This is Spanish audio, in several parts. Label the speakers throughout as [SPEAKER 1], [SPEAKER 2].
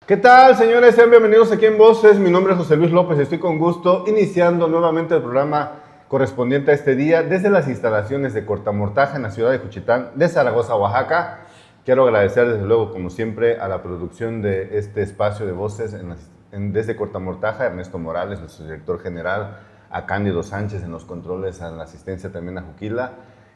[SPEAKER 1] ¿Qué tal, señores? Sean bienvenidos aquí en Voces. Mi nombre es José Luis López y estoy con gusto iniciando nuevamente el programa correspondiente a este día desde las instalaciones de Cortamortaja en la ciudad de Juchitán, de Zaragoza, Oaxaca. Quiero agradecer desde luego, como siempre, a la producción de este espacio de Voces desde Cortamortaja, Ernesto Morales, nuestro director general, a Cándido Sánchez en los controles, a la asistencia también a Juquila.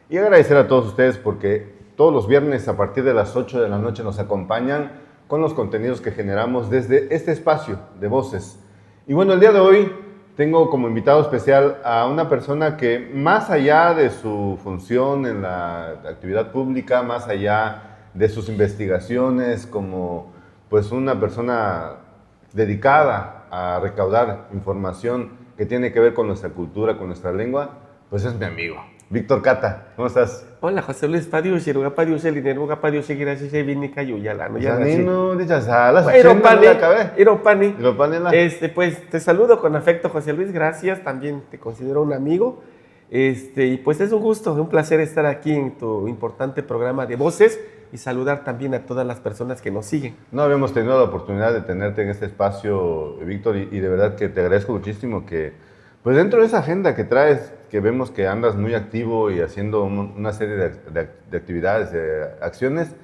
[SPEAKER 1] Y agradecer a todos ustedes porque todos los viernes a partir de las 8 de la noche nos acompañan con los contenidos que generamos desde este espacio de Voces. Y bueno, el día de hoy tengo como invitado especial a una persona que, más allá de su función en la actividad pública, más allá de sus investigaciones como pues una persona dedicada a recaudar información que tiene que ver con nuestra cultura, con nuestra lengua, pues es mi amigo, Víctor Cata. ¿Cómo estás?
[SPEAKER 2] Hola, José Luis Padius, Yeruga Padius, Elineruga Padius, Seguirás, Vinica, Yuyala, ¿no? Ya
[SPEAKER 1] Sanino, dichas salas,
[SPEAKER 2] Iropani. Pues te saludo con afecto, José Luis, gracias, también te considero un amigo. Y pues es un gusto, un placer estar aquí en tu importante programa de Voces y saludar también a todas las personas que nos siguen.
[SPEAKER 1] No habíamos tenido la oportunidad de tenerte en este espacio, Víctor, y de verdad que te agradezco muchísimo que, pues dentro de esa agenda que traes, que vemos que andas muy activo y haciendo una serie de actividades, de acciones,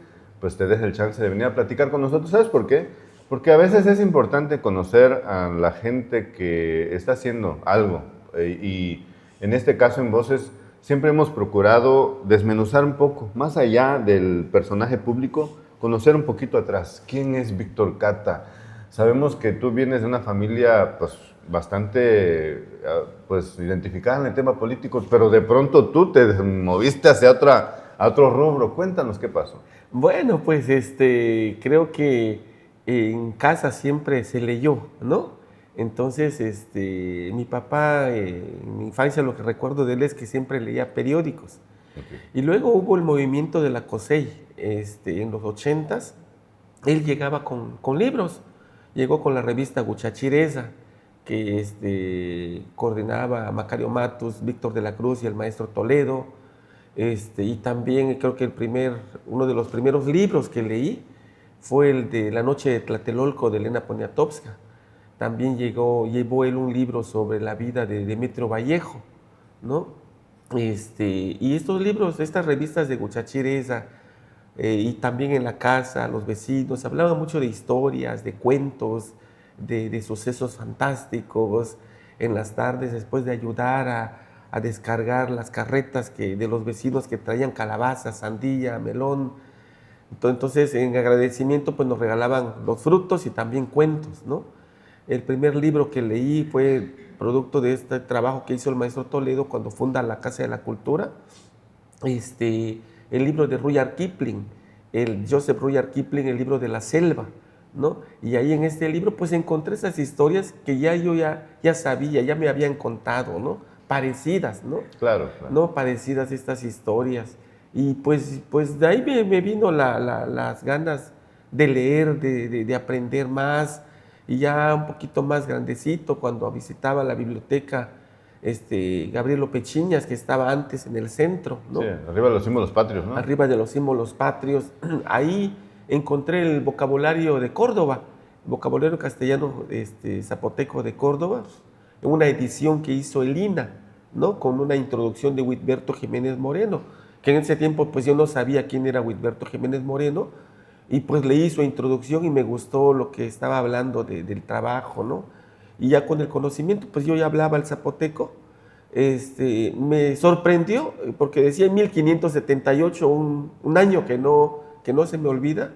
[SPEAKER 1] pues te des el chance de venir a platicar con nosotros. ¿Sabes por qué? Porque a veces es importante conocer a la gente que está haciendo algo. Y en este caso en Voces siempre hemos procurado desmenuzar un poco, más allá del personaje público, conocer un poquito atrás. ¿Quién es Víctor Cata? Sabemos que tú vienes de una familia pues bastante pues identificada en el tema político, pero de pronto tú te moviste hacia otro rubro. Cuéntanos qué pasó.
[SPEAKER 2] Bueno, pues creo que en casa siempre se leyó, ¿no? Entonces, mi papá, en mi infancia lo que recuerdo de él es que siempre leía periódicos.
[SPEAKER 1] Okay.
[SPEAKER 2] Y luego hubo el movimiento de la COSEI, en los 80s, él llegaba con libros. Llegó con la revista Guchachireza, que coordinaba a Macario Matus, Víctor de la Cruz y el maestro Toledo. Y también creo que uno de los primeros libros que leí fue el de La noche de Tlatelolco de Elena Poniatowska. También llevó él un libro sobre la vida de Demetrio Vallejo, ¿no? Y estos libros, estas revistas de Guchachireza, y también en la casa, los vecinos, hablaban mucho de historias, de cuentos, de sucesos fantásticos. En las tardes, después de ayudar a descargar las carretas de los vecinos que traían calabazas, sandía, melón. Entonces, en agradecimiento, pues nos regalaban los frutos y también cuentos, ¿no? El primer libro que leí fue producto de este trabajo que hizo el maestro Toledo cuando funda la Casa de la Cultura. El libro de Rudyard Kipling, el Joseph Rudyard Kipling, el libro de la selva, ¿no? Y ahí en este libro pues encontré esas historias que yo ya sabía, ya me habían contado, ¿no? Parecidas, ¿no?
[SPEAKER 1] Claro.
[SPEAKER 2] ¿No? Parecidas estas historias. Y pues de ahí me vino las ganas de leer, de aprender más. Y ya un poquito más grandecito, cuando visitaba la biblioteca Gabrielo Pechiñas, que estaba antes en el centro, ¿no?
[SPEAKER 1] Sí, arriba de los símbolos patrios, ¿no?
[SPEAKER 2] Arriba de los símbolos patrios. Ahí encontré el vocabulario de Córdoba, el vocabulario castellano zapoteco de Córdoba, en una edición que hizo el INA, ¿no? Con una introducción de Huitberto Jiménez Moreno, que en ese tiempo pues yo no sabía quién era Huitberto Jiménez Moreno, y pues leí su introducción y me gustó lo que estaba hablando del trabajo, ¿no? Y ya con el conocimiento, pues yo ya hablaba el zapoteco. Me sorprendió porque decía en 1578, un año que no se me olvida.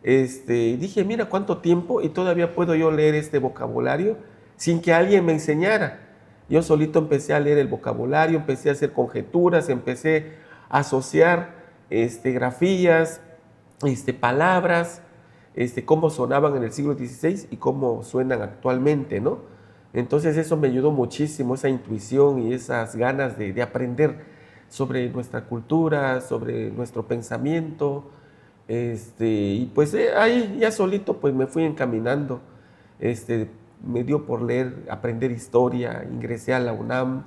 [SPEAKER 2] Dije, mira cuánto tiempo y todavía puedo yo leer este vocabulario sin que alguien me enseñara. Yo solito empecé a leer el vocabulario, empecé a hacer conjeturas, empecé a asociar grafías, palabras, cómo sonaban en el siglo XVI y cómo suenan actualmente, ¿no? Entonces eso me ayudó muchísimo, esa intuición y esas ganas de aprender sobre nuestra cultura, sobre nuestro pensamiento. Y pues ahí ya solito pues me fui encaminando. Me dio por leer, aprender historia, ingresé a la UNAM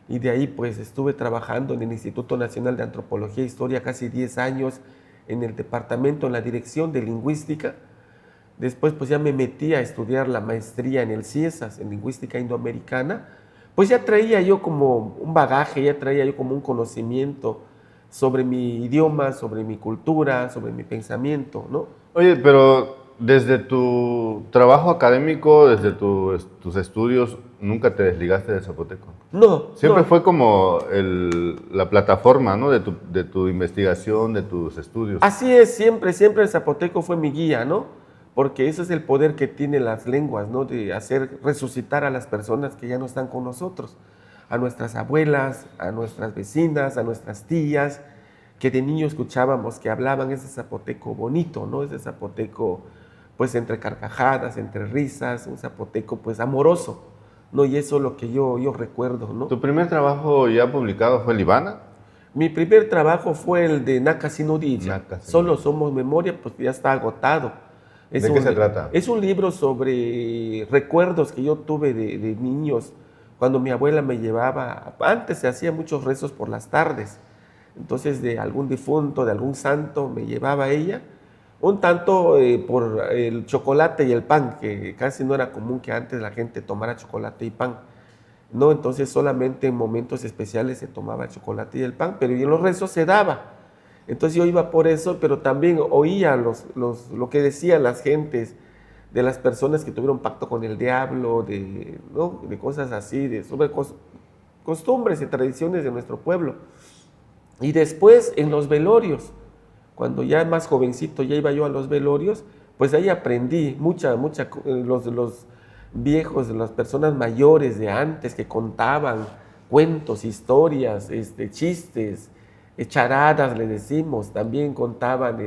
[SPEAKER 2] y de ahí pues estuve trabajando en el Instituto Nacional de Antropología e Historia casi 10 años en el departamento, en la dirección de lingüística. Después pues ya me metí a estudiar la maestría en el CIESAS, en Lingüística Indoamericana. Pues ya traía yo como un bagaje, ya traía yo como un conocimiento sobre mi idioma, sobre mi cultura, sobre mi pensamiento, ¿no?
[SPEAKER 1] Oye, pero desde tu trabajo académico, desde tus estudios, ¿nunca te desligaste del zapoteco?
[SPEAKER 2] No,
[SPEAKER 1] Siempre
[SPEAKER 2] no.
[SPEAKER 1] fue como la plataforma, ¿no? De tu investigación, de tus estudios.
[SPEAKER 2] Así es, siempre, siempre el zapoteco fue mi guía, ¿no? Porque ese es el poder que tienen las lenguas, ¿no? De hacer resucitar a las personas que ya no están con nosotros, a nuestras abuelas, a nuestras vecinas, a nuestras tías, que de niño escuchábamos que hablaban ese zapoteco bonito, ¿no? Ese zapoteco, pues, entre carcajadas, entre risas, un zapoteco, pues, amoroso, ¿no? Y eso es lo que yo recuerdo, ¿no?
[SPEAKER 1] ¿Tu primer trabajo ya publicado fue Libana?
[SPEAKER 2] Mi primer trabajo fue el de Nakasinodilla.
[SPEAKER 1] Nakasinodilla.
[SPEAKER 2] Solo somos memoria, pues ya está agotado.
[SPEAKER 1] ¿De qué se trata?
[SPEAKER 2] Es un libro sobre recuerdos que yo tuve de niños, cuando mi abuela me llevaba. Antes se hacían muchos rezos por las tardes, entonces de algún difunto, de algún santo, me llevaba ella. Un tanto por el chocolate y el pan, que casi no era común que antes la gente tomara chocolate y pan. No, entonces solamente en momentos especiales se tomaba el chocolate y el pan, pero y en los rezos se daba. Entonces yo iba por eso, pero también oía lo que decían las gentes, de las personas que tuvieron pacto con el diablo, ¿no? De cosas así, sobre costumbres y tradiciones de nuestro pueblo. Y después en los velorios, cuando ya más jovencito ya iba yo a los velorios, pues ahí aprendí los viejos, las personas mayores de antes que contaban cuentos, historias, chistes, charadas le decimos, también contaban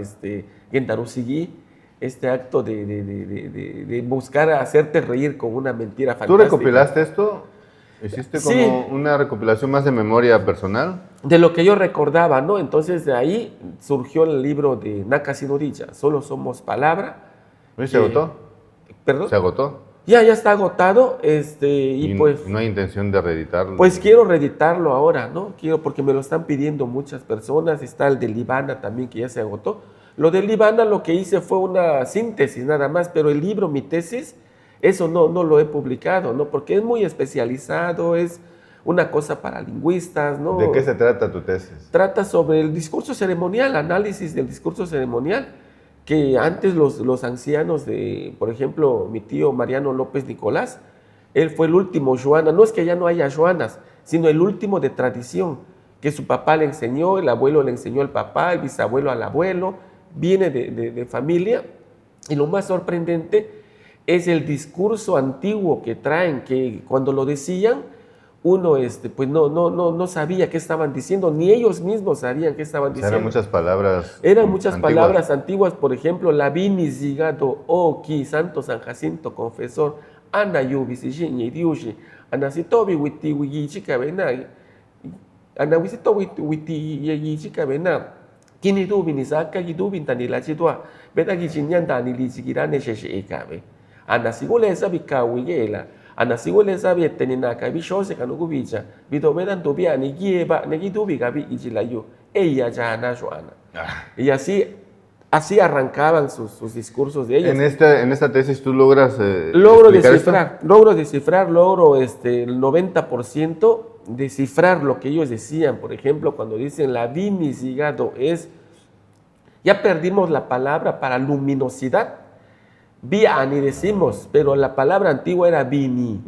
[SPEAKER 2] Gendarusigui, este acto de buscar hacerte reír con una mentira fantástica.
[SPEAKER 1] ¿Tú recopilaste esto? ¿Hiciste como
[SPEAKER 2] Sí.
[SPEAKER 1] una recopilación más de memoria personal?
[SPEAKER 2] De lo que yo recordaba, ¿no? Entonces de ahí surgió el libro de Nakasinodilla, Solo somos palabra.
[SPEAKER 1] ¿Y se agotó?
[SPEAKER 2] ¿Perdón?
[SPEAKER 1] ¿Se agotó?
[SPEAKER 2] Ya está agotado, y pues...
[SPEAKER 1] no hay intención de reeditarlo.
[SPEAKER 2] Pues quiero reeditarlo ahora, ¿no? Porque me lo están pidiendo muchas personas. Está el de Libana también, que ya se agotó. Lo de Libana lo que hice fue una síntesis nada más, pero el libro, mi tesis, eso no lo he publicado, ¿no? Porque es muy especializado, es una cosa para lingüistas, ¿no?
[SPEAKER 1] ¿De qué se trata tu tesis?
[SPEAKER 2] Trata sobre el discurso ceremonial, análisis del discurso ceremonial, que antes los ancianos por ejemplo, mi tío Mariano López Nicolás, él fue el último Joana, no es que ya no haya Joanas, sino el último de tradición, que su papá le enseñó, el abuelo le enseñó al papá, el bisabuelo al abuelo, viene de familia, y lo más sorprendente es el discurso antiguo que traen, que cuando lo decían, uno pues no sabía qué estaban diciendo, ni ellos mismos sabían qué estaban diciendo.
[SPEAKER 1] Eran muchas palabras
[SPEAKER 2] Eran muchas
[SPEAKER 1] antiguas.
[SPEAKER 2] palabras antiguas, por ejemplo, la vinis llegado, Ki, Santo San Jacinto, confesor, Ana Yubi, Sijin, Diushi, Ana Sitobi, Witi, Wigichi, Cabena, Ana Wisitobi, Witi, Yichi, Cabena, Kini Dubi, Nisaka, Yidubin, Tanila Chidua, Beta Gichinyan, Dani, Sigirane, Sheshe, Cabe, Ana Siguleza, Bicawigela. Anasiwele sabi teninaka bishose kanugubicha bidomedan tubia ni gieba negidubi gabi ichilayu ella ya ana Joana. Y así arrancaban sus discursos de ellas.
[SPEAKER 1] En esta tesis tú logras
[SPEAKER 2] Logro
[SPEAKER 1] descifrar,
[SPEAKER 2] logro el 90% descifrar lo que ellos decían. Por ejemplo, cuando dicen la vinisigado ya perdimos la palabra para luminosidad. Biani decimos, pero la palabra antigua era bini.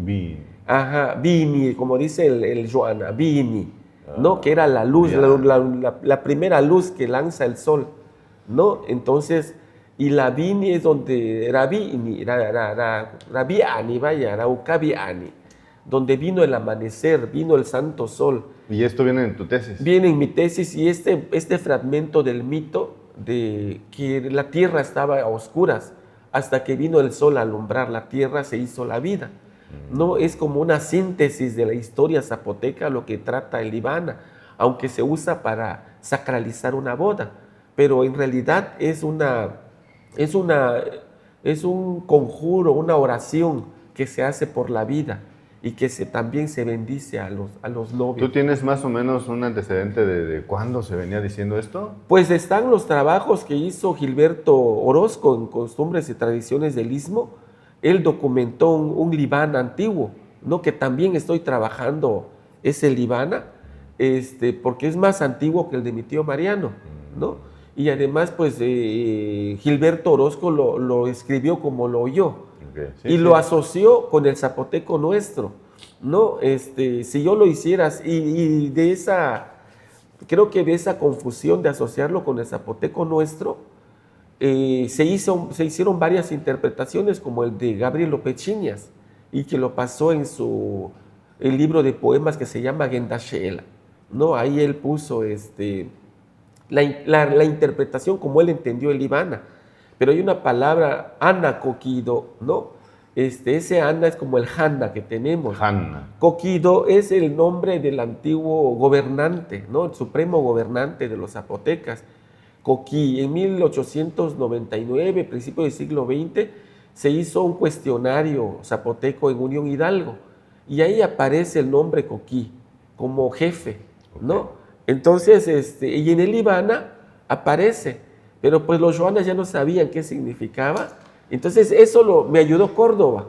[SPEAKER 2] Ajá, bini, como dice el Joana, bini, ¿no? Que era la luz, la primera luz que lanza el sol, ¿no? Entonces, y la bini es donde Rabiani, vaya, Raukabiani, donde vino el amanecer, vino el santo sol.
[SPEAKER 1] ¿Y esto viene en tu tesis?
[SPEAKER 2] Viene en mi tesis, y este fragmento del mito de que la tierra estaba a oscuras, hasta que vino el sol a alumbrar la tierra, se hizo la vida. No es como una síntesis de la historia zapoteca lo que trata el Libana, aunque se usa para sacralizar una boda, pero en realidad es un conjuro, una oración que se hace por la vida y que también se bendice a los novios.
[SPEAKER 1] ¿Tú tienes más o menos un antecedente de cuándo se venía diciendo esto?
[SPEAKER 2] Pues están los trabajos que hizo Gilberto Orozco en Costumbres y Tradiciones del Istmo. Él documentó un Libana antiguo, ¿no? Que también estoy trabajando ese Libana, porque es más antiguo que el de mi tío Mariano, ¿no? Y además, pues, Gilberto Orozco lo escribió como lo oyó.
[SPEAKER 1] Okay, sí,
[SPEAKER 2] Y lo asoció con el zapoteco nuestro, ¿no? Si yo lo hiciera, y de esa, creo que de esa confusión de asociarlo con el zapoteco nuestro, se hicieron varias interpretaciones, como el de Gabriel Lopechiñas, y que lo pasó en el libro de poemas que se llama Gendashela, ¿no? Ahí él puso la interpretación como él entendió el Ivana. Pero hay una palabra, Ana Coquido, ¿no? Ese Ana es como el Hanna que tenemos.
[SPEAKER 1] Hanna.
[SPEAKER 2] Coquido es el nombre del antiguo gobernante, ¿no? El supremo gobernante de los zapotecas. Coquí, en 1899, principio del siglo XX, se hizo un cuestionario zapoteco en Unión Hidalgo, y ahí aparece el nombre Coquí como jefe, ¿no? Okay. Entonces, y en el Ivana aparece. Pero pues los joanas ya no sabían qué significaba. Entonces eso me ayudó Córdoba.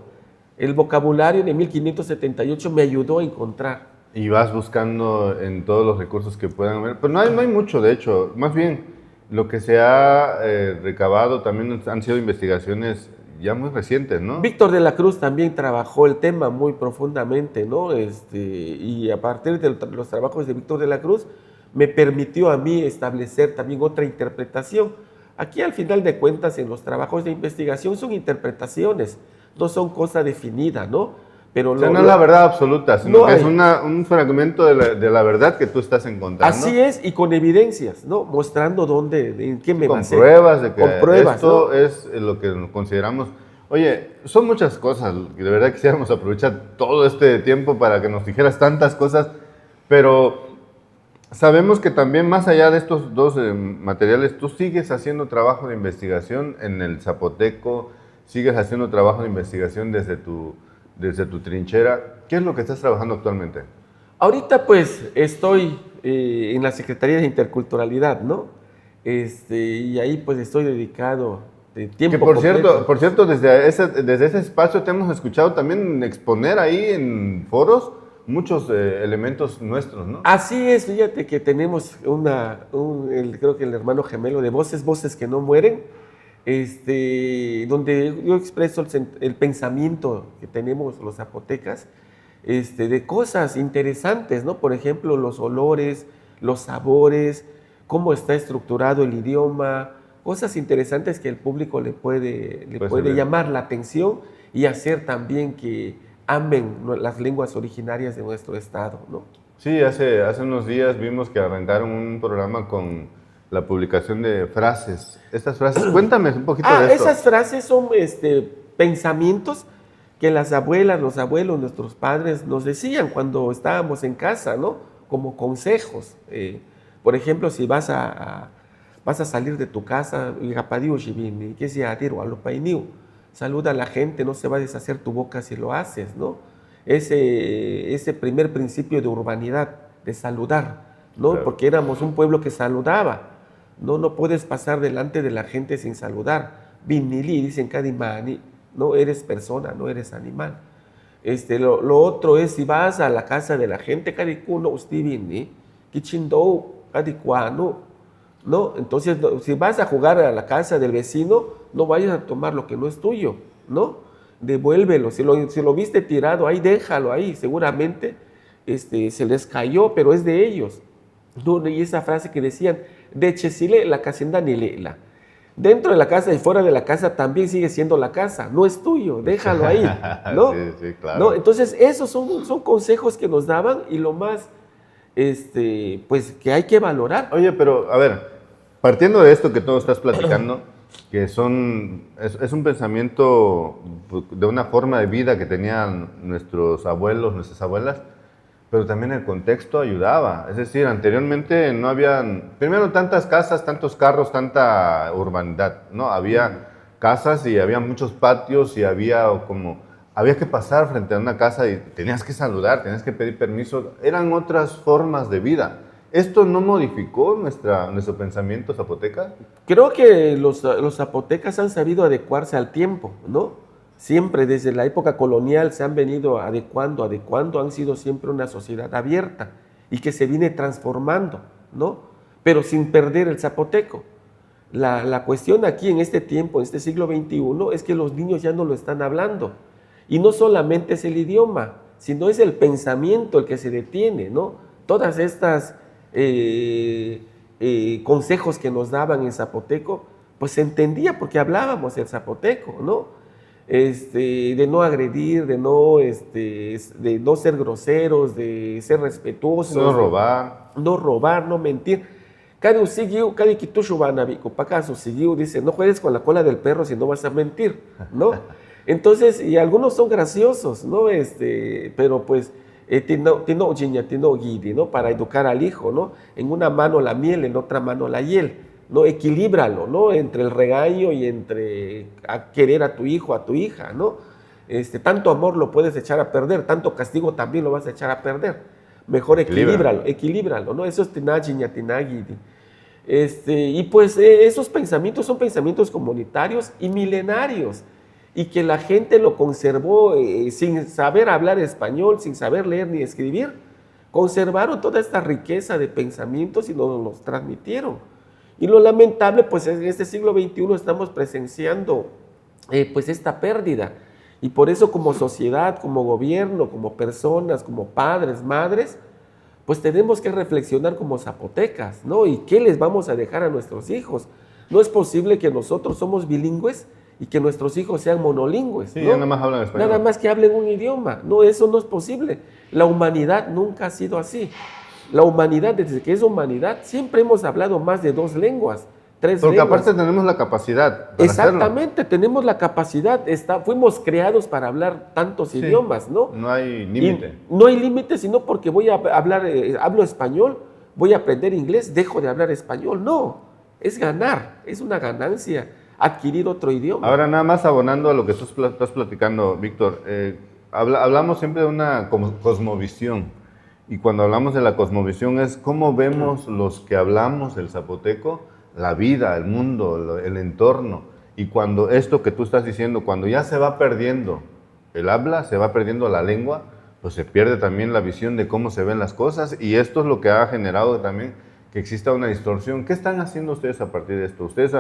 [SPEAKER 2] El vocabulario de 1578 me ayudó a encontrar.
[SPEAKER 1] Y vas buscando en todos los recursos que puedan haber. Pero no hay mucho, de hecho. Más bien, lo que se ha recabado también han sido investigaciones ya muy recientes, ¿no?
[SPEAKER 2] Víctor de la Cruz también trabajó el tema muy profundamente, ¿no? Y a partir de los trabajos de Víctor de la Cruz, me permitió a mí establecer también otra interpretación. Aquí, al final de cuentas, en los trabajos de investigación son interpretaciones, no son cosa definida, ¿no?
[SPEAKER 1] Pero o sea, no es la verdad absoluta, sino que es un fragmento de la verdad que tú estás encontrando.
[SPEAKER 2] Así es, y con evidencias, ¿no? Mostrando en qué me basé.
[SPEAKER 1] Con pruebas de que
[SPEAKER 2] con pruebas,
[SPEAKER 1] esto
[SPEAKER 2] ¿no?
[SPEAKER 1] es lo que consideramos. Oye, son muchas cosas, de verdad quisiéramos aprovechar todo este tiempo para que nos dijeras tantas cosas, pero sabemos que también más allá de estos dos materiales, tú sigues haciendo trabajo de investigación en el zapoteco, sigues haciendo trabajo de investigación desde tu trinchera. ¿Qué es lo que estás trabajando actualmente?
[SPEAKER 2] Ahorita pues estoy en la Secretaría de Interculturalidad, ¿no? Y ahí pues estoy dedicado de tiempo
[SPEAKER 1] completo.
[SPEAKER 2] Que
[SPEAKER 1] por cierto, desde ese espacio te hemos escuchado también exponer ahí en foros muchos elementos nuestros, ¿no?
[SPEAKER 2] Así es, fíjate que tenemos creo que el hermano gemelo de Voces que no mueren, donde yo expreso el pensamiento que tenemos los zapotecas, de cosas interesantes, ¿no? Por ejemplo, los olores, los sabores, cómo está estructurado el idioma, cosas interesantes que el público le puede llamar la atención y hacer también que amen las lenguas originarias de nuestro estado, ¿no?
[SPEAKER 1] Sí, hace unos días vimos que arrancaron un programa con la publicación de frases. Estas frases, cuéntame un poquito de esto.
[SPEAKER 2] Esas frases son pensamientos que las abuelas, los abuelos, nuestros padres nos decían cuando estábamos en casa, ¿no? Como consejos. Por ejemplo, si vas a salir de tu casa, saluda a la gente, no se va a deshacer tu boca si lo haces, ¿no? Ese primer principio de urbanidad, de saludar, ¿no? Claro. Porque éramos un pueblo que saludaba, ¿no? No puedes pasar delante de la gente sin saludar. Vinili, dicen Kadimani, no eres persona, no eres animal. Lo otro es, si vas a la casa de la gente, Kadikuno, Ustivini, Kichindo, Kadikuano, ¿no? Entonces, si vas a jugar a la casa del vecino, no vayas a tomar lo que no es tuyo, ¿no? Devuélvelo. Si lo viste tirado ahí, déjalo ahí. Seguramente se les cayó, pero es de ellos. ¿No? Y esa frase que decían, de Chesile, la casenda ni lela. Dentro de la casa y fuera de la casa también sigue siendo la casa, no es tuyo, déjalo ahí, ¿no?
[SPEAKER 1] Sí, claro.
[SPEAKER 2] ¿No? Entonces, esos son consejos que nos daban y lo más, pues, que hay que valorar.
[SPEAKER 1] Oye, pero, a ver, partiendo de esto que tú estás platicando, que es un pensamiento de una forma de vida que tenían nuestros abuelos, nuestras abuelas, pero también el contexto ayudaba. Es decir, anteriormente no habían, primero, tantas casas, tantos carros, tanta urbanidad, ¿no? Había casas y había muchos patios y había como había que pasar frente a una casa y tenías que saludar, tenías que pedir permiso. Eran otras formas de vida. ¿Esto no modificó nuestro pensamiento zapoteca?
[SPEAKER 2] Creo que los zapotecas han sabido adecuarse al tiempo, ¿no? Siempre desde la época colonial se han venido adecuando, han sido siempre una sociedad abierta y que se viene transformando, ¿no? Pero sin perder el zapoteco. La cuestión aquí en este tiempo, en este siglo XXI, es que los niños ya no lo están hablando. Y no solamente es el idioma, sino es el pensamiento el que se detiene, ¿no? Todas estas consejos que nos daban en zapoteco, pues se entendía porque hablábamos el zapoteco, ¿no? De no agredir, de no ser groseros, de ser respetuosos.
[SPEAKER 1] No robar.
[SPEAKER 2] No robar, no mentir. Dice, no juegues con la cola del perro si no vas a mentir, ¿no? Entonces, y algunos son graciosos, ¿no? Pero pues, ¿no? Para educar al hijo, ¿no? En una mano la miel, en otra mano la hiel, ¿no? Equilíbralo, ¿no? Entre el regaño y entre querer a tu hijo, a tu hija, ¿no? Tanto amor lo puedes echar a perder, tanto castigo también lo vas a echar a perder. Mejor equilíbralo, ¿no? Eso es tinagidi. Y pues esos pensamientos son pensamientos comunitarios y milenarios, y que la gente lo conservó sin saber hablar español, sin saber leer ni escribir. Conservaron toda esta riqueza de pensamientos y nos los transmitieron. Y lo lamentable, pues en este siglo XXI estamos presenciando pues esta pérdida. Y por eso como sociedad, como gobierno, como personas, como padres, madres, pues tenemos que reflexionar como zapotecas, ¿no? ¿Y qué les vamos a dejar a nuestros hijos? No es posible que nosotros somos bilingües y que nuestros hijos sean monolingües,
[SPEAKER 1] sí,
[SPEAKER 2] ¿no?
[SPEAKER 1] ya nada más hablan español.
[SPEAKER 2] Nada más que hablen un idioma. No, eso no es posible. La humanidad nunca ha sido así. La humanidad, desde que es humanidad, siempre hemos hablado más de 2 lenguas, 3
[SPEAKER 1] Porque
[SPEAKER 2] lenguas.
[SPEAKER 1] aparte tenemos la capacidad para
[SPEAKER 2] Exactamente, tenemos la capacidad, fuimos creados para hablar tantos idiomas, ¿no?
[SPEAKER 1] No hay límite.
[SPEAKER 2] No hay límite, sino porque voy a hablar, hablo español, voy a aprender inglés, dejo de hablar español. No, es ganar, es una ganancia adquirir otro idioma.
[SPEAKER 1] Ahora, nada más abonando a lo que tú estás platicando, Víctor, hablamos siempre de una cosmovisión. Y cuando hablamos de la cosmovisión es cómo vemos los que hablamos el zapoteco, la vida, el mundo, el entorno. Y cuando esto que tú estás diciendo, cuando ya se va perdiendo el habla, se va perdiendo la lengua, pues se pierde también la visión de cómo se ven las cosas. Y esto es lo que ha generado también que exista una distorsión. ¿Qué están haciendo ustedes a partir de esto? Ustedes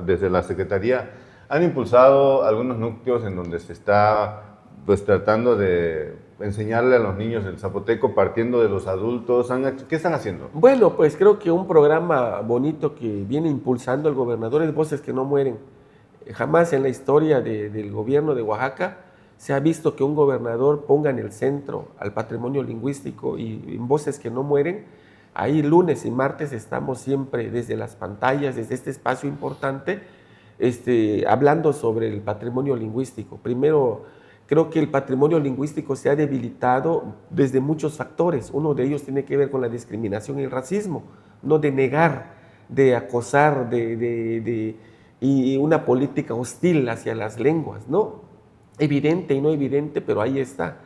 [SPEAKER 1] desde la Secretaría han impulsado algunos núcleos en donde se está pues tratando de enseñarle a los niños el zapoteco partiendo de los adultos. ¿Qué están haciendo?
[SPEAKER 2] Bueno, pues creo que un programa bonito que viene impulsando el gobernador es Voces que no mueren. Jamás en la historia del gobierno de Oaxaca se ha visto que un gobernador ponga en el centro al patrimonio lingüístico, y en Voces que no mueren, ahí lunes y martes estamos siempre desde las pantallas, desde este espacio importante, hablando sobre el patrimonio lingüístico. Primero, creo que el patrimonio lingüístico se ha debilitado desde muchos factores. Uno de ellos tiene que ver con la discriminación y el racismo, no de negar, de acosar, y una política hostil hacia las lenguas, ¿no? Evidente y no evidente, pero ahí está.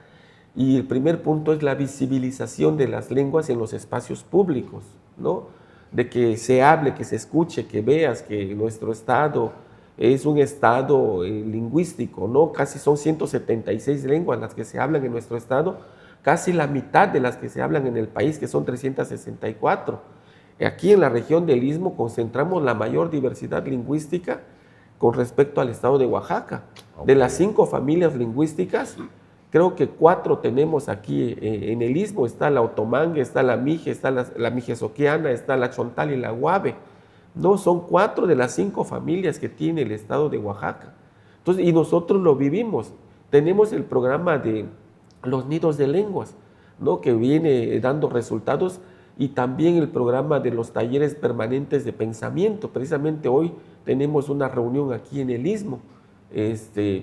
[SPEAKER 2] Y el primer punto es la visibilización de las lenguas en los espacios públicos, ¿no? De que se hable, que se escuche, que veas que nuestro estado es un estado lingüístico, ¿no? Casi son 176 lenguas las que se hablan en nuestro estado, casi la mitad de las que se hablan en el país, que son 364. Aquí en la región del Istmo concentramos la mayor diversidad lingüística con respecto al estado de Oaxaca. Okay. De las 5 familias lingüísticas, creo que 4 tenemos aquí en el Istmo. Está la otomangue, está la mije, está la mijesoquiana, está la chontal y la guave. No, son 4 de las 5 familias que tiene el estado de Oaxaca. Entonces, y nosotros lo vivimos. Tenemos el programa de los nidos de lenguas, ¿no? Que viene dando resultados, y también el programa de los talleres permanentes de pensamiento. Precisamente hoy tenemos una reunión aquí en el Istmo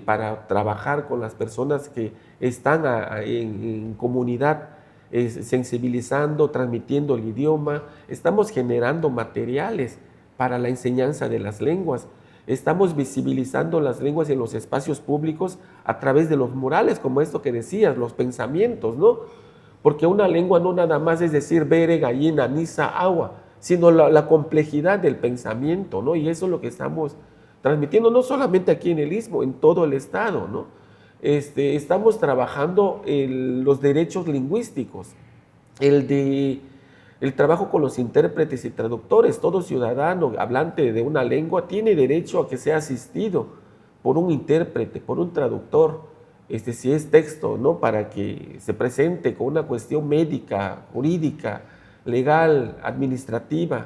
[SPEAKER 2] para trabajar con las personas que están en comunidad, sensibilizando, transmitiendo el idioma. Estamos generando materiales para la enseñanza de las lenguas. estamos visibilizando las lenguas en los espacios públicos a través de los murales, como esto que decías, los pensamientos, ¿no? Porque una lengua no nada más es decir bere, gallina, nisa, agua, sino la complejidad del pensamiento, ¿no? Y eso es lo que estamos transmitiendo, no solamente aquí en el Istmo, en todo el Estado, ¿no? Estamos trabajando los derechos lingüísticos, el trabajo con los intérpretes y traductores. Todo ciudadano hablante de una lengua tiene derecho a que sea asistido por un intérprete, por un traductor, si es texto, ¿no? Para que se presente con una cuestión médica, jurídica, legal, administrativa,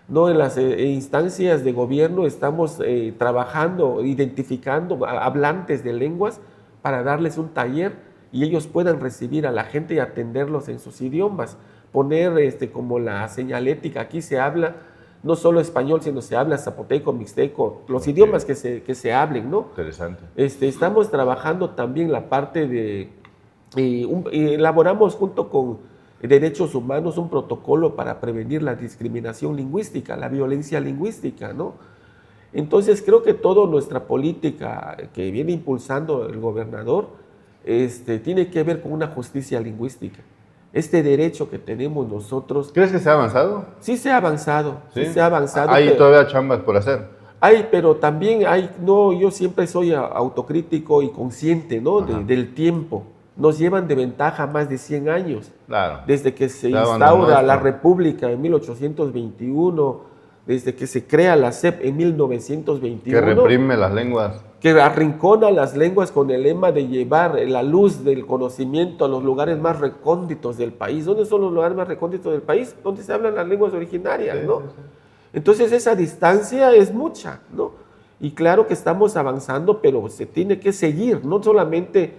[SPEAKER 2] ¿no? En las instancias de gobierno estamos trabajando, identificando hablantes de lenguas para darles un taller y ellos puedan recibir a la gente y atenderlos en sus idiomas. Poner como la señalética, aquí se habla no solo español, sino se habla zapoteco, mixteco, los idiomas que se hablen, ¿no?
[SPEAKER 1] Interesante.
[SPEAKER 2] Estamos trabajando también la parte de, elaboramos junto con Derechos Humanos un protocolo para prevenir la discriminación lingüística, la violencia lingüística, ¿no? Entonces creo que toda nuestra política que viene impulsando el gobernador tiene que ver con una justicia lingüística. Este derecho que tenemos nosotros.
[SPEAKER 1] ¿Crees que se ha avanzado?
[SPEAKER 2] Sí se ha avanzado,
[SPEAKER 1] sí
[SPEAKER 2] se ha avanzado.
[SPEAKER 1] Hay todavía chambas por hacer.
[SPEAKER 2] Hay, pero también yo siempre soy autocrítico y consciente, ¿no? Del tiempo. Nos llevan de ventaja más de 100 años.
[SPEAKER 1] Claro.
[SPEAKER 2] Desde que se instaura la República en 1821, desde que se crea la SEP en 1921.
[SPEAKER 1] Que reprime las lenguas.
[SPEAKER 2] Que arrincona las lenguas con el lema de llevar la luz del conocimiento a los lugares más recónditos del país. ¿Dónde son los lugares más recónditos del país? Donde se hablan las lenguas originarias, ¿no? Sí. Entonces esa distancia es mucha, ¿no? Y claro que estamos avanzando, pero se tiene que seguir, no solamente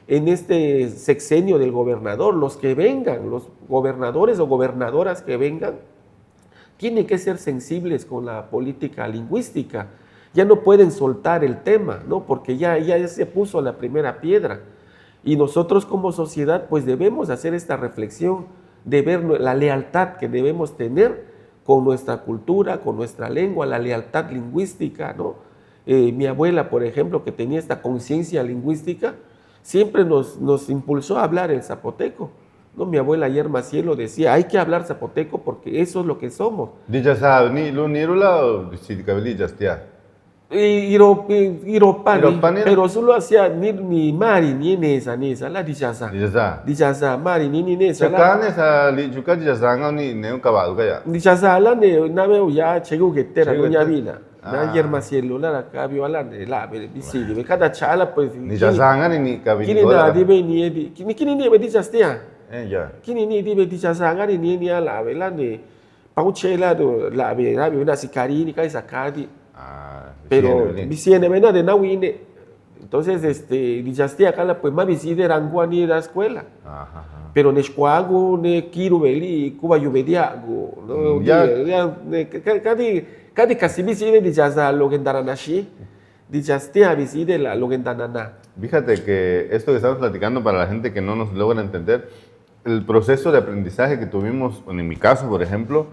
[SPEAKER 2] en este sexenio del gobernador, los que vengan, los gobernadores o gobernadoras que vengan, tienen que ser sensibles con la política lingüística. Ya no pueden soltar el tema, ¿no? Porque ya se puso la primera piedra. Y nosotros como sociedad pues debemos hacer esta reflexión de ver la lealtad que debemos tener con nuestra cultura, con nuestra lengua, la lealtad lingüística, ¿no? Mi abuela, por ejemplo, que tenía esta conciencia lingüística, siempre nos impulsó a hablar el zapoteco, ¿no? Mi abuela Yerma Cielo decía, hay que hablar zapoteco porque eso es lo que somos. Iropani, pero solo hacía ni mari ni nesa la dichasa mari ni nesa la nave ya chegu getera doña Vina na Yerma Cielo la cabio ala la visidi cada chala pues
[SPEAKER 1] ni jasanga ni cabin
[SPEAKER 2] kini na dibe ni kini ni dichastia kini ni dibe dichasanga ni ala vela ni pauchela do la una sicari ni kai sakadi. Pero visiene vena de nawine. Entonces dijastia acá pues más viside ranguani la escuela. Pero nescuago ne quiero veli cuba yubediago no ya cadi casi viside dijasa logendaranashi dijastia viside la logendanana.
[SPEAKER 1] Fíjate que esto que estamos platicando para la gente que no nos logra entender, el proceso de aprendizaje que tuvimos, en mi caso por ejemplo,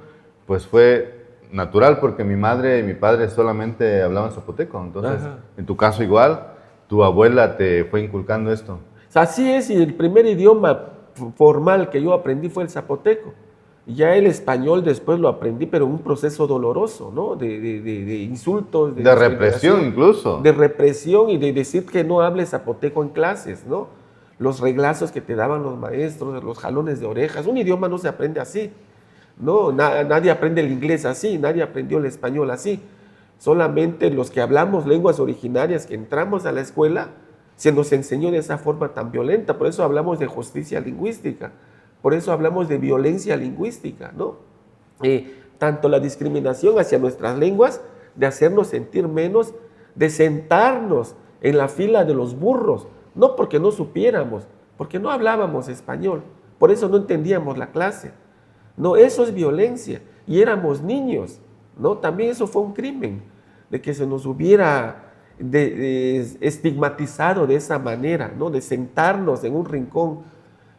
[SPEAKER 1] pues fue natural porque mi madre y mi padre solamente hablaban zapoteco, entonces en tu caso igual, tu abuela te fue inculcando esto.
[SPEAKER 2] Así es, y el primer idioma formal que yo aprendí fue el zapoteco. Ya el español después lo aprendí, pero en un proceso doloroso, ¿no? De insultos.
[SPEAKER 1] De represión incluso.
[SPEAKER 2] De represión y de decir que no hables zapoteco en clases, ¿no? Los reglazos que te daban los maestros, los jalones de orejas. Un idioma no se aprende así. No, nadie aprende el inglés así, nadie aprendió el español así. Solamente los que hablamos lenguas originarias, que entramos a la escuela, se nos enseñó de esa forma tan violenta. Por eso hablamos de justicia lingüística, por eso hablamos de violencia lingüística, ¿no? Tanto la discriminación hacia nuestras lenguas, de hacernos sentir menos, de sentarnos en la fila de los burros, no porque no supiéramos, porque no hablábamos español, por eso no entendíamos la clase. No, eso es violencia, y éramos niños, ¿no? También eso fue un crimen, de que se nos hubiera estigmatizado de esa manera, ¿no? De sentarnos en un rincón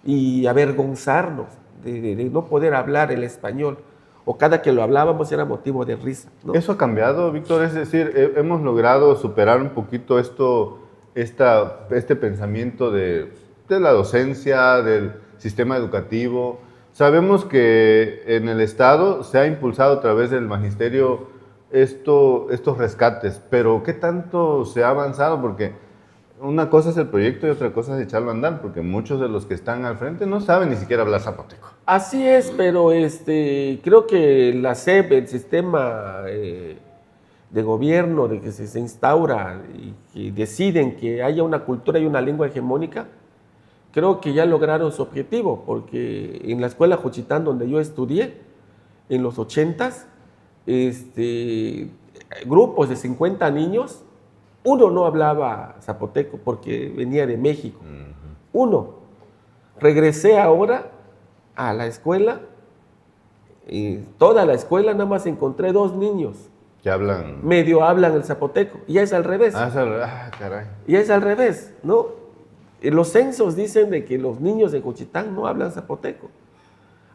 [SPEAKER 2] y avergonzarnos, de no poder hablar el español. o cada que lo hablábamos era motivo de risa, ¿no?
[SPEAKER 1] ¿Eso ha cambiado, Víctor? Es decir, hemos logrado superar un poquito este pensamiento de la docencia, del sistema educativo. Sabemos que en el Estado se ha impulsado a través del magisterio estos rescates, pero ¿qué tanto se ha avanzado? Porque una cosa es el proyecto y otra cosa es echarlo a andar, porque muchos de los que están al frente no saben ni siquiera hablar zapoteco.
[SPEAKER 2] Así es, pero creo que la SEP, el sistema de gobierno, de que se instaura y que deciden que haya una cultura y una lengua hegemónica, creo que ya lograron su objetivo, porque en la escuela Juchitán, donde yo estudié, en los 80s, grupos de 50 niños, uno no hablaba zapoteco porque venía de México. Uno. Regresé ahora a la escuela y toda la escuela nada más encontré 2 niños.
[SPEAKER 1] Que hablan.
[SPEAKER 2] Medio hablan el zapoteco. Y ya es al revés.
[SPEAKER 1] Caray.
[SPEAKER 2] Ya es al revés, ¿no? Los censos dicen de que los niños de Juchitán no hablan zapoteco.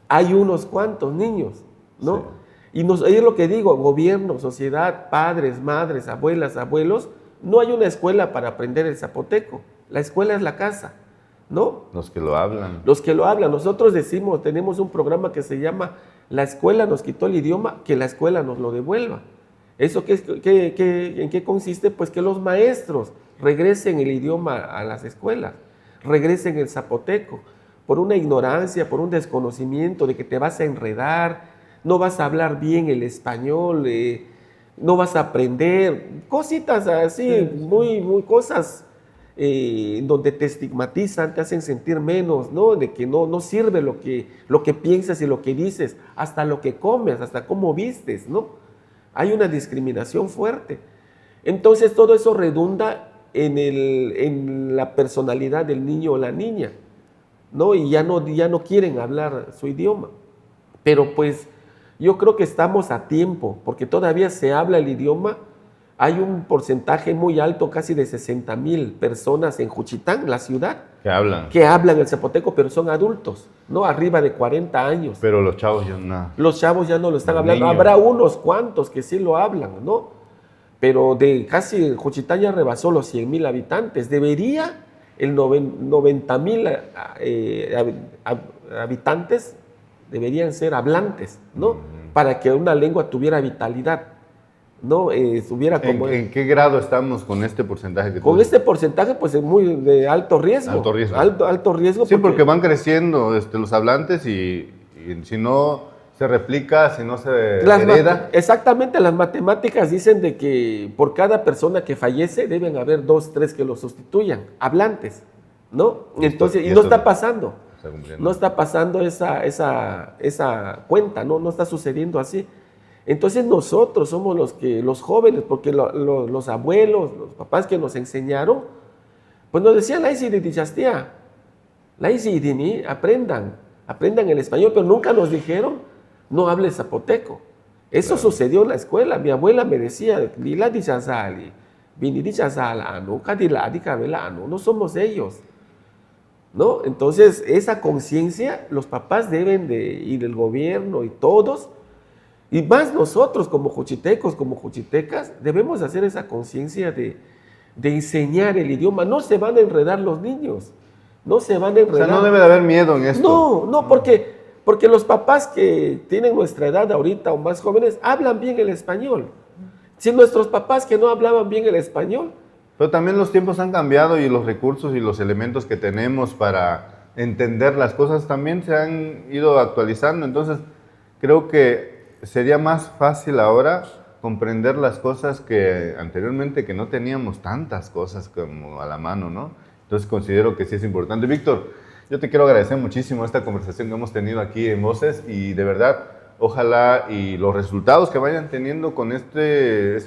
[SPEAKER 2] Hay unos cuantos niños, ¿no? Sí. Y es lo que digo, gobierno, sociedad, padres, madres, abuelas, abuelos, no hay una escuela para aprender el zapoteco. La escuela es la casa, ¿no?
[SPEAKER 1] Los que lo hablan.
[SPEAKER 2] Los que lo hablan. Nosotros decimos, tenemos un programa que se llama La escuela nos quitó el idioma, que la escuela nos lo devuelva. ¿Eso en qué consiste? Pues que los maestros regresen el idioma a las escuelas, regresen el zapoteco, por una ignorancia, por un desconocimiento de que te vas a enredar, no vas a hablar bien el español, no vas a aprender, cositas así, muy cosas donde te estigmatizan, te hacen sentir menos, ¿no? De que no sirve lo que piensas y lo que dices, hasta lo que comes, hasta cómo vistes, ¿no? Hay una discriminación fuerte. Entonces todo eso redunda en la personalidad del niño o la niña, ¿no? Y ya no quieren hablar su idioma. Pero pues yo creo que estamos a tiempo, porque todavía se habla el idioma. Hay un porcentaje muy alto, casi de 60,000 personas en Juchitán, la ciudad, que hablan el zapoteco, pero son adultos, ¿no? Arriba de 40 años.
[SPEAKER 1] Pero los chavos ya no.
[SPEAKER 2] Los chavos ya no lo están hablando.
[SPEAKER 1] Niños.
[SPEAKER 2] Habrá unos cuantos que sí lo hablan, ¿no? Pero de Juchitán ya rebasó los 100,000 habitantes. Debería el 90,000 habitantes deberían ser hablantes, ¿no? Para que una lengua tuviera vitalidad, ¿no? Estuviera como...
[SPEAKER 1] ¿En qué grado estamos con este porcentaje?
[SPEAKER 2] Con este porcentaje, pues es muy de alto riesgo.
[SPEAKER 1] Alto riesgo.
[SPEAKER 2] Alto riesgo.
[SPEAKER 1] Sí, porque van creciendo los hablantes y si no se replica, si no se hereda.
[SPEAKER 2] Exactamente, las matemáticas dicen de que por cada persona que fallece deben haber 2, 3 que lo sustituyan, hablantes, ¿no? Entonces, y no está pasando. No está pasando esa cuenta, no está sucediendo así. Entonces nosotros somos los jóvenes, porque los abuelos, los papás que nos enseñaron, pues nos decían, aprendan el español, pero nunca nos dijeron, no hables zapoteco. Eso claro. Sucedió en la escuela. Mi abuela me decía, no somos ellos, ¿no? Entonces, esa conciencia, los papás deben y del gobierno y todos, y más nosotros como juchitecos, como juchitecas, debemos hacer esa conciencia de enseñar el idioma. No se van a enredar los niños, no se van a enredar.
[SPEAKER 1] O sea, no debe de haber miedo en esto.
[SPEAKER 2] No, porque los papás que tienen nuestra edad ahorita o más jóvenes hablan bien el español. Si nuestros papás que no hablaban bien el español.
[SPEAKER 1] Pero también los tiempos han cambiado y los recursos y los elementos que tenemos para entender las cosas también se han ido actualizando. Entonces, creo que sería más fácil ahora comprender las cosas que anteriormente, que no teníamos tantas cosas como a la mano, ¿no? Entonces, considero que sí es importante. Víctor, yo te quiero agradecer muchísimo esta conversación que hemos tenido aquí en Voces y de verdad, ojalá y los resultados que vayan teniendo con esta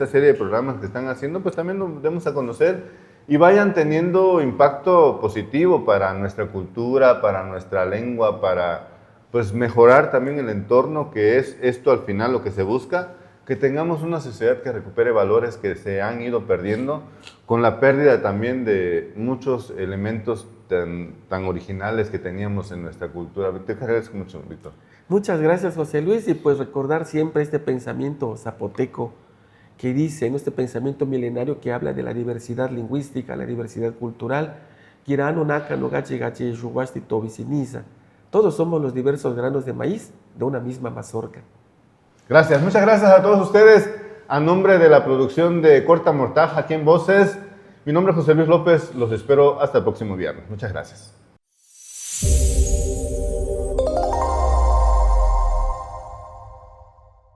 [SPEAKER 1] serie de programas que están haciendo, pues también los demos a conocer y vayan teniendo impacto positivo para nuestra cultura, para nuestra lengua, para pues mejorar también el entorno, que es esto al final lo que se busca, que tengamos una sociedad que recupere valores que se han ido perdiendo con la pérdida también de muchos elementos tan originales que teníamos en nuestra cultura. Te agradezco mucho, Víctor.
[SPEAKER 2] Muchas gracias, José Luis, y pues recordar siempre este pensamiento zapoteco que dice, ¿no? Este pensamiento milenario que habla de la diversidad lingüística, la diversidad cultural. Todos somos los diversos granos de maíz de una misma mazorca.
[SPEAKER 1] Gracias, muchas gracias a todos ustedes. A nombre de la producción de Corta Mortaja aquí en Voces, mi nombre es José Luis López. Los espero hasta el próximo viernes. Muchas gracias.